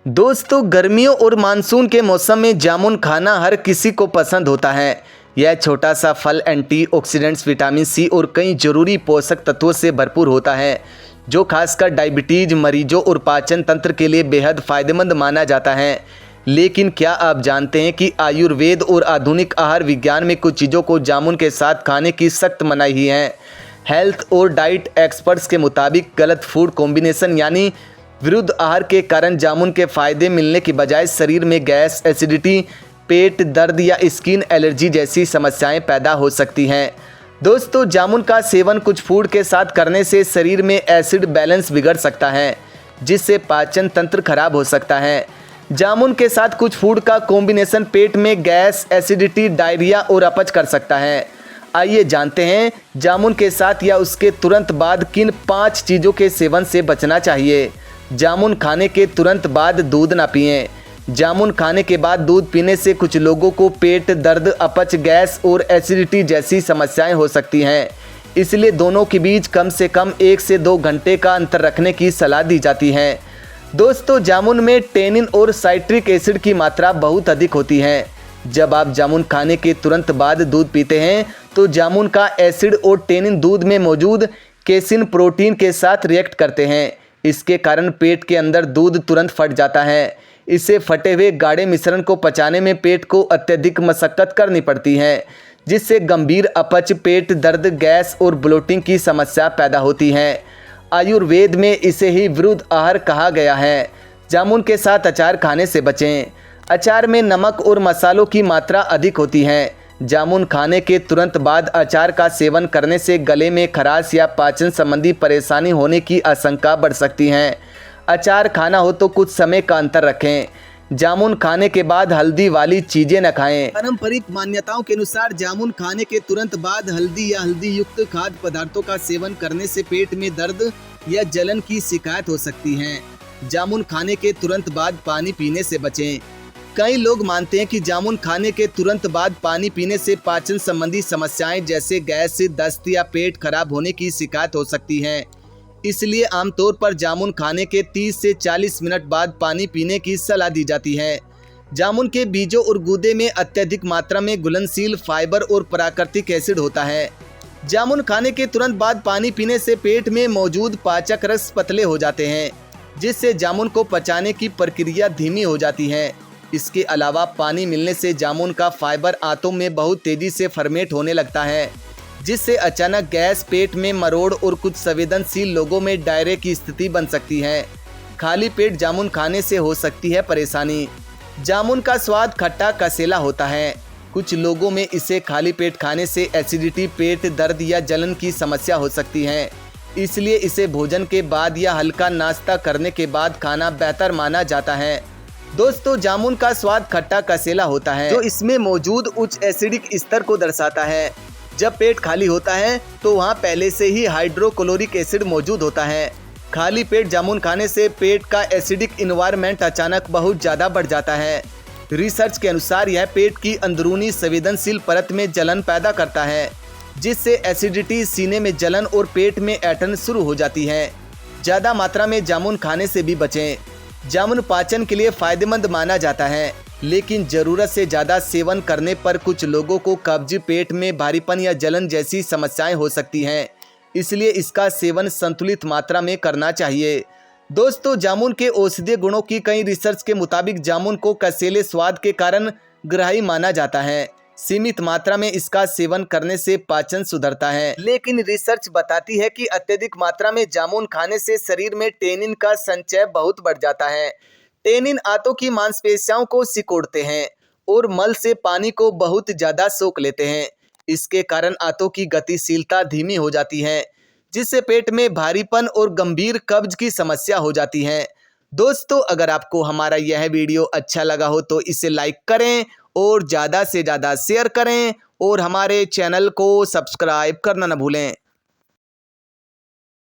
दोस्तों, गर्मियों और मानसून के मौसम में जामुन खाना हर किसी को पसंद होता है। यह छोटा सा फल एंटीऑक्सीडेंट्स, विटामिन सी और कई जरूरी पोषक तत्वों से भरपूर होता है, जो खासकर डायबिटीज मरीजों और पाचन तंत्र के लिए बेहद फायदेमंद माना जाता है। लेकिन क्या आप जानते हैं कि आयुर्वेद और आधुनिक आहार विज्ञान में कुछ चीज़ों को जामुन के साथ खाने की सख्त मनाही ही है। हेल्थ और डाइट एक्सपर्ट्स के मुताबिक गलत फूड कॉम्बिनेशन यानी विरुद्ध आहार के कारण जामुन के फायदे मिलने की बजाय शरीर में गैस, एसिडिटी, पेट दर्द या स्किन एलर्जी जैसी समस्याएं पैदा हो सकती हैं। दोस्तों, जामुन का सेवन कुछ फूड के साथ करने से शरीर में एसिड बैलेंस बिगड़ सकता है, जिससे पाचन तंत्र खराब हो सकता है। जामुन के साथ कुछ फूड का कॉम्बिनेशन पेट में गैस, एसिडिटी, डायरिया और अपच कर सकता है। आइए जानते हैं जामुन के साथ या उसके तुरंत बाद किन 5 चीज़ों के सेवन से बचना चाहिए। जामुन खाने के तुरंत बाद दूध ना पिएं। जामुन खाने के बाद दूध पीने से कुछ लोगों को पेट दर्द, अपच, गैस और एसिडिटी जैसी समस्याएं हो सकती हैं। इसलिए दोनों के बीच कम से कम 1 से 2 घंटे का अंतर रखने की सलाह दी जाती है। दोस्तों, जामुन में टेनिन और साइट्रिक एसिड की मात्रा बहुत अधिक होती है। जब आप जामुन खाने के तुरंत बाद दूध पीते हैं तो जामुन का एसिड और टेनिन दूध में मौजूद केसिन प्रोटीन के साथ रिएक्ट करते हैं। इसके कारण पेट के अंदर दूध तुरंत फट जाता है। इससे फटे हुए गाढ़े मिश्रण को पचाने में पेट को अत्यधिक मशक्कत करनी पड़ती है, जिससे गंभीर अपच, पेट दर्द, गैस और ब्लोटिंग की समस्या पैदा होती है। आयुर्वेद में इसे ही विरुद्ध आहार कहा गया है। जामुन के साथ अचार खाने से बचें। अचार में नमक और मसालों की मात्रा अधिक होती है। जामुन खाने के तुरंत बाद अचार का सेवन करने से गले में खराश या पाचन संबंधी परेशानी होने की आशंका बढ़ सकती है। अचार खाना हो तो कुछ समय का अंतर रखें। जामुन खाने के बाद हल्दी वाली चीज़ें न खाएं। पारंपरिक मान्यताओं के अनुसार जामुन खाने के तुरंत बाद हल्दी या हल्दी युक्त खाद्य पदार्थों का सेवन करने से पेट में दर्द या जलन की शिकायत हो सकती है। जामुन खाने के तुरंत बाद पानी पीने से बचें। कई लोग मानते हैं कि जामुन खाने के तुरंत बाद पानी पीने से पाचन संबंधी समस्याएं जैसे गैस, दस्त या पेट खराब होने की शिकायत हो सकती है। इसलिए आमतौर पर जामुन खाने के 30 से 40 मिनट बाद पानी पीने की सलाह दी जाती है। जामुन के बीजों और गूदे में अत्यधिक मात्रा में घुलनशील फाइबर और प्राकृतिक एसिड होता है। जामुन खाने के तुरंत बाद पानी पीने से पेट में मौजूद पाचक रस पतले हो जाते हैं, जिससे जामुन को पचाने की प्रक्रिया धीमी हो जाती है। इसके अलावा पानी मिलने से जामुन का फाइबर आंतों में बहुत तेजी से फर्मेट होने लगता है, जिससे अचानक गैस, पेट में मरोड़ और कुछ संवेदनशील लोगों में डायरिया की स्थिति बन सकती है। खाली पेट जामुन खाने से हो सकती है परेशानी। जामुन का स्वाद खट्टा कसेला होता है। कुछ लोगों में इसे खाली पेट खाने से एसिडिटी, पेट दर्द या जलन की समस्या हो सकती है। इसलिए इसे भोजन के बाद या हल्का नाश्ता करने के बाद खाना बेहतर माना जाता है। दोस्तों, जामुन का स्वाद खट्टा कसेला होता है, जो इसमें मौजूद उच्च एसिडिक स्तर को दर्शाता है। जब पेट खाली होता है तो वहाँ पहले से ही हाइड्रोक्लोरिक एसिड मौजूद होता है। खाली पेट जामुन खाने से पेट का एसिडिक इन्वायरमेंट अचानक बहुत ज़्यादा बढ़ जाता है। रिसर्च के अनुसार यह पेट की अंदरूनी संवेदनशील परत में जलन पैदा करता है, जिससे एसिडिटी, सीने में जलन और पेट में ऐंठन शुरू हो जाती है। ज़्यादा मात्रा में जामुन खाने से भी बचें। जामुन पाचन के लिए फायदेमंद माना जाता है, लेकिन ज़रूरत से ज़्यादा सेवन करने पर कुछ लोगों को कब्ज, पेट में भारीपन या जलन जैसी समस्याएं हो सकती हैं। इसलिए इसका सेवन संतुलित मात्रा में करना चाहिए। दोस्तों, जामुन के औषधीय गुणों की कई रिसर्च के मुताबिक जामुन को कसेले स्वाद के कारण ग्राही माना जाता है। सीमित मात्रा में इसका सेवन करने से पाचन सुधरता है, लेकिन रिसर्च बताती है कि अत्यधिक मात्रा में जामुन खाने से शरीर में टेनिन का संचय बहुत बढ़ जाता है। टेनिन आंतों की मांसपेशियों को सिकोड़ते हैं और मल से पानी को बहुत ज़्यादा सोख लेते हैं। इसके कारण आंतों की गतिशीलता धीमी हो जाती है, जिससे पेट में भारीपन और गंभीर कब्ज की समस्या हो जाती है। दोस्तों, अगर आपको हमारा यह वीडियो अच्छा लगा हो तो इसे लाइक करें और ज़्यादा से ज़्यादा शेयर करें और हमारे चैनल को सब्सक्राइब करना न भूलें।